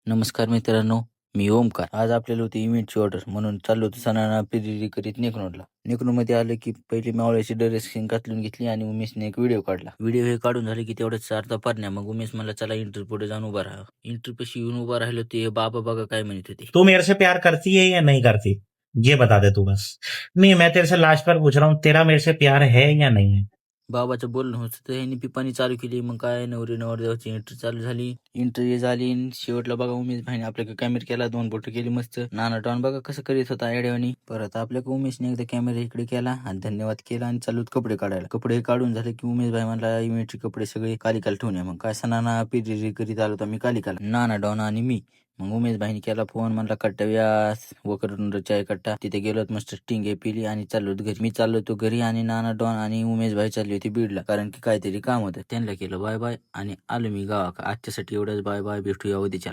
नमस्कार मित्रांनो, मी ओमकार. आज आपल्याला होती इव्हेंटची ऑर्डर म्हणून चाललो होतो सणाना पिरिरी करीत नेकनोडला. नेकनोडमध्ये आलं की पहिली मावळ्याची ड्रेसिंग घालून घेतली आणि उमेशने एक व्हिडिओ काढला. व्हिडिओ हे काढून झाले की तेवढंच अर्धा पारण्या. मग उमेश मला चला इंटर पुढे जाऊन उभा राहा. इंटर पशी येऊन उभा राहिलो ते बाबा बघा काय म्हणत होते. तू मेरे से प्यार करती है या नहीं करती, ये बता दे तू बस. नहीं, मैं तेरे से लास्ट बार पूछ रहा हूँ, तेरा मेरे से प्यार है या नहीं है? बाबाचं बोलणं होतं तर ह्यांनी पिपाणी चालू केली. मग काय नवरी नवरदेवाची एंट्री चालू झाली. एंट्री झाली आणि शेवटला बघा उमेश भाईने आपल्या कॅमेरा केला, 2 फोटो केली मस्त. नाना टॉन बघा कसं करीत होता आयडियावानी. परत आपल्या उमेशने एकदा कॅमेरा इकडे केला आणि धन्यवाद केला आणि चालू कपडे काढायला. कपडे काढून झाले की उमेश भाई म्हणला इव्हेंटचे कपडे सगळे कालिकाला ठेवून या. मग काय सणाना पिरिरी करीत आलो तर मी कालिकाला, नाना डॉन आणि मी. मग उमेश भाईने केला फोन, म्हणला कट्टा व्यास वकरून चाय कट्टा. तिथे गेलो मस्त स्टिंग पिली आणि चाललो घरी. मी चाललो तो घरी आणि नाना डॉन आणि उमेश भाई चालली होती बीडला, कारण की काहीतरी काम होतं. त्यांना केलं बाय बाय आणि आलो मी गावाकडे. आजच्यासाठी एवढंच, बाय बाय, भेटूया उद्याच्या.